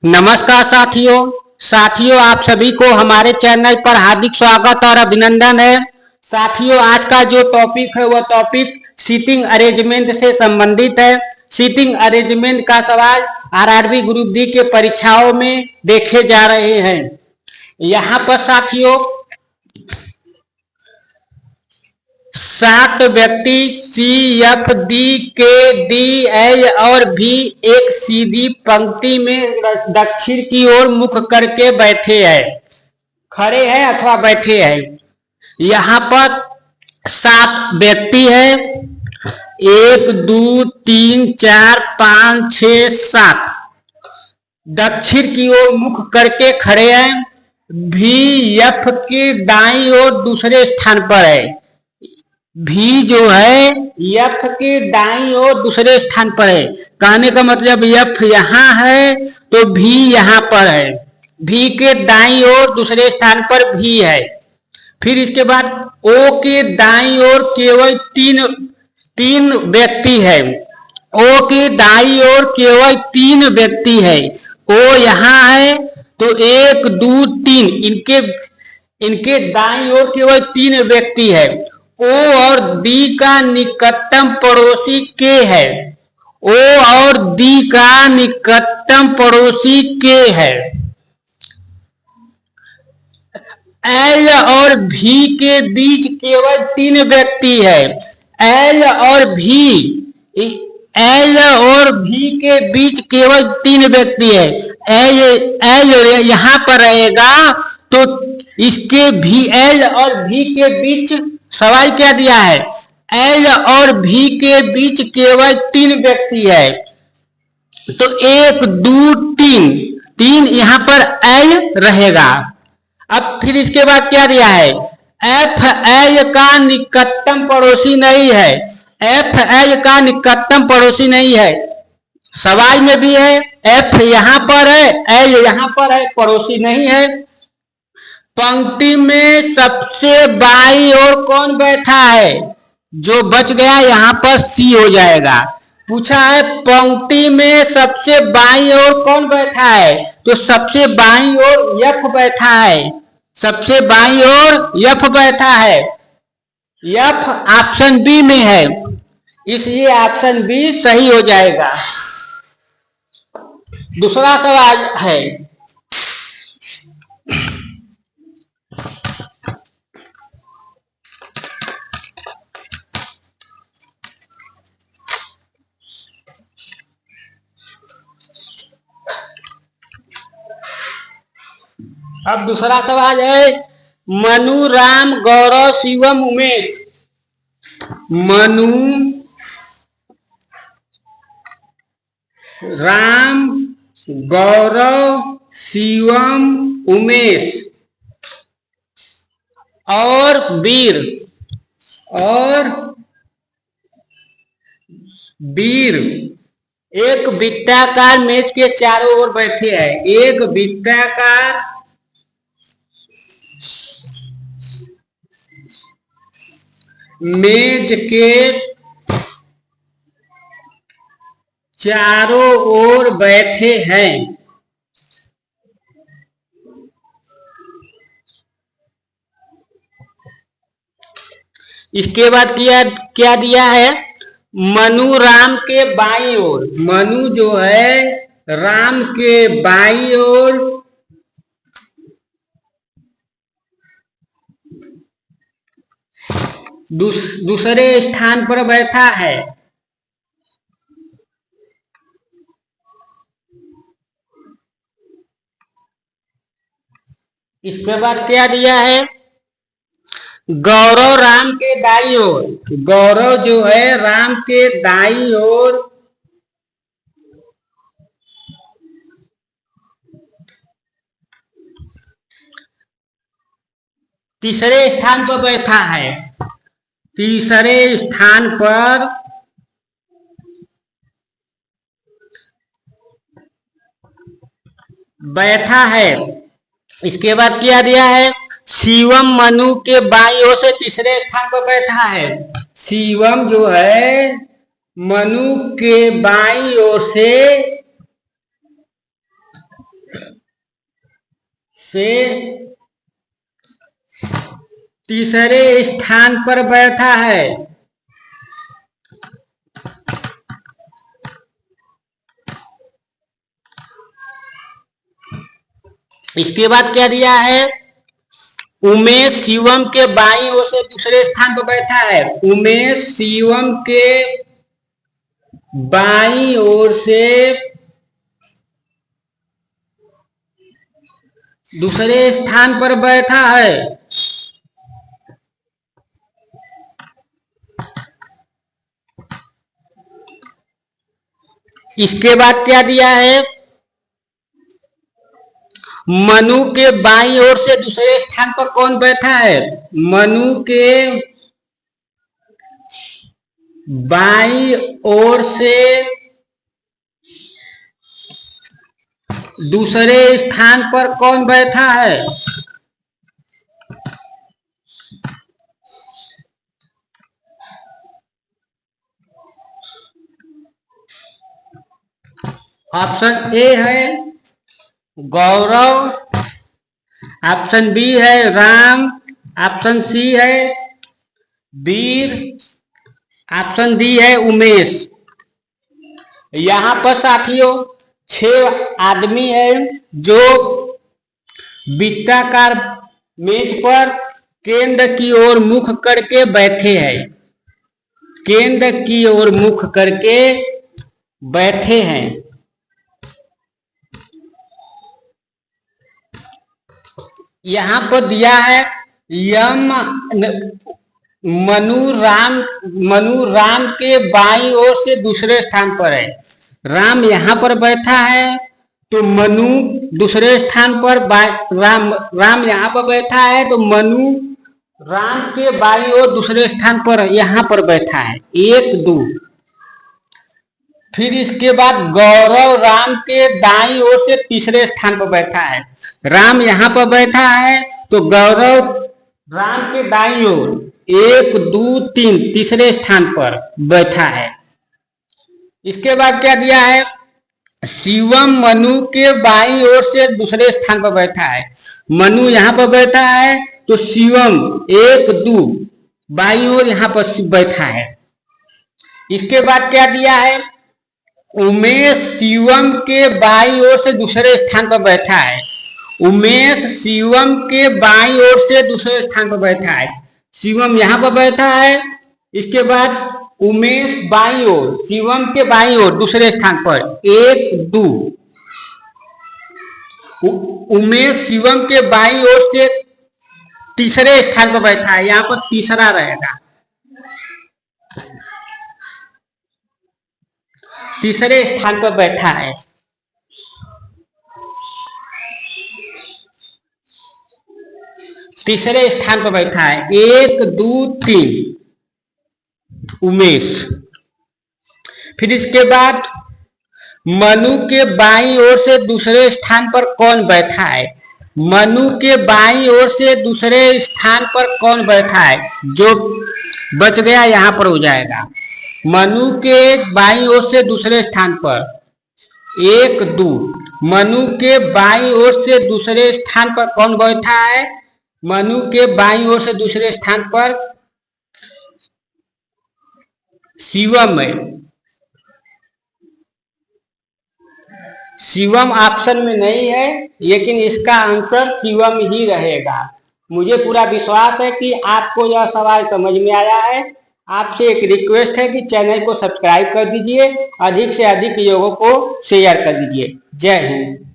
नमस्कार साथियों आप सभी को हमारे चैनल पर हार्दिक स्वागत और अभिनंदन है। साथियों, आज का जो टॉपिक है वह टॉपिक सीटिंग अरेंजमेंट से संबंधित है। सीटिंग अरेंजमेंट का सवाल आरआरबी ग्रुप डी के परीक्षाओं में देखे जा रहे हैं। यहाँ पर साथियों 60 व्यक्ति सी, एफ, डी, के, डी, एल और भी एक सीधी पंक्ति में दक्षिण की ओर मुख करके बैठे हैं, खड़े हैं अथवा बैठे हैं। यहाँ पर 7 व्यक्ति है, 1 2 3 4 5 6 7 दक्षिण की ओर मुख करके खड़े हैं। भी एफ के दाईं ओर दूसरे स्थान पर है। भी जो है एफ के दाईं ओर दूसरे स्थान पर है। कहने का मतलब एफ यहाँ है तो भी यहाँ पर है। भी के दाईं ओर दूसरे स्थान पर भी है। फिर इसके बाद ओ के दाईं ओर केवल तीन व्यक्ति है। ओ के दाईं ओर केवल 3 व्यक्ति है। ओ यहाँ है तो 1 2 3 इनके दाईं ओर केवल 3 व्यक्ति है। ओ और डी का निकटतम पड़ोसी के है। ओ और डी का निकटतम पड़ोसी के है। एल और भी के बीच केवल 3 व्यक्ति है। एल और भी के बीच केवल 3 व्यक्ति है। एल यहाँ पर रहेगा तो इसके भी एल और भी के बीच सवाल क्या दिया है? एल और भी के बीच केवल 3 व्यक्ति है तो 1 2 3 यहाँ पर एल रहेगा। अब फिर इसके बाद क्या दिया है? एफ एल का निकटतम पड़ोसी नहीं है। एफ एल का निकटतम पड़ोसी नहीं है। सवाल में भी है एफ यहाँ पर है, एल यहाँ पर है, पड़ोसी नहीं है। पंक्ति में सबसे बाईं ओर कौन बैठा है? जो बच गया यहाँ पर सी हो जाएगा। पूछा है पंक्ति में सबसे बाईं ओर कौन बैठा है? तो सबसे बाईं ओर एफ बैठा है। सबसे बाईं ओर एफ बैठा है। एफ ऑप्शन बी में है, इसलिए ऑप्शन बी सही हो जाएगा। दूसरा सवाल है अब दूसरा सवाल है मनु, राम, गौरव, शिवम, उमेश। मनु, राम, गौरव, शिवम, उमेश और वीर एक वृत्ताकार मेज के चारों ओर बैठे हैं। एक वृत्ताकार मेज के चारों ओर बैठे हैं। इसके बाद क्या दिया है? मनु राम के बाईं ओर। मनु जो है राम के बाईं ओर दूसरे स्थान पर बैठा है। इसके बाद क्या दिया है? गौरव राम के दाईं ओर। गौरव जो है राम के दाईं ओर तीसरे स्थान पर बैठा है। तीसरे स्थान पर बैठा है। इसके बाद क्या दिया है? शिवम मनु के बाईं ओर से तीसरे स्थान पर बैठा है। शिवम जो है मनु के बाईं ओर से से तीसरे स्थान पर बैठा है। इसके बाद क्या दिया है? उमेश शिवम के बाईं ओर से दूसरे स्थान पर बैठा है। उमेश शिवम के बाईं ओर से दूसरे स्थान पर बैठा है। इसके बाद क्या दिया है? मनु के बाईं ओर से दूसरे स्थान पर कौन बैठा है? मनु के बाईं ओर से दूसरे स्थान पर कौन बैठा है? ऑप्शन ए है गौरव, ऑप्शन बी है राम, ऑप्शन सी है वीर, ऑप्शन डी है उमेश। यहां पर साथियों 6 आदमी है जो वृत्ताकार मेज पर केंद्र की ओर मुख करके बैठे हैं। केंद्र की ओर मुख करके बैठे हैं। यहां पर दिया है यम मनु राम के बाईं ओर से दूसरे स्थान पर है। राम यहां पर बैठा है तो मनु दूसरे स्थान पर राम यहां पर बैठा है तो मनु राम के बाईं ओर दूसरे स्थान पर यहां पर बैठा है। 1 2। फिर इसके बाद गौरव राम के दाईं ओर से तीसरे स्थान पर बैठा है। राम यहां पर बैठा है तो गौरव राम के दाईं ओर 1 2 3 तीसरे स्थान पर बैठा है। इसके बाद क्या दिया है? शिवम मनु के बाईं ओर से दूसरे स्थान पर बैठा है। मनु यहां पर बैठा है तो शिवम 1 2 बाईं ओर यहां पर बैठा है। इसके बाद क्या दिया है? उमेश शिवम के बाईं ओर से दूसरे स्थान पर बैठा है। उमेश शिवम के बाईं ओर से दूसरे स्थान पर बैठा है। शिवम यहां पर बैठा है। इसके बाद उमेश बाईं ओर शिवम के बाईं ओर दूसरे स्थान पर 1 2। उमेश शिवम के बाईं ओर से तीसरे स्थान पर बैठा है। यहां पर तीसरा रहेगा। तीसरे स्थान पर बैठा है। तीसरे स्थान पर बैठा है 1 2 3 उमेश। फिर इसके बाद मनु के बाईं ओर से दूसरे स्थान पर कौन बैठा है? मनु के बाईं ओर से दूसरे स्थान पर कौन बैठा है? जो बच गया यहां पर हो जाएगा। मनु के बाईं ओर से दूसरे स्थान पर 1 2। मनु के बाईं ओर से दूसरे स्थान पर कौन बैठा है? मनु के बाईं ओर से दूसरे स्थान पर शिवम है। शिवम ऑप्शन में नहीं है, लेकिन इसका आंसर शिवम ही रहेगा। मुझे पूरा विश्वास है कि आपको यह सवाल समझ में आया है। आपसे एक रिक्वेस्ट है कि चैनल को सब्सक्राइब कर दीजिए, अधिक से अधिक लोगों को शेयर कर दीजिए। जय हिंद।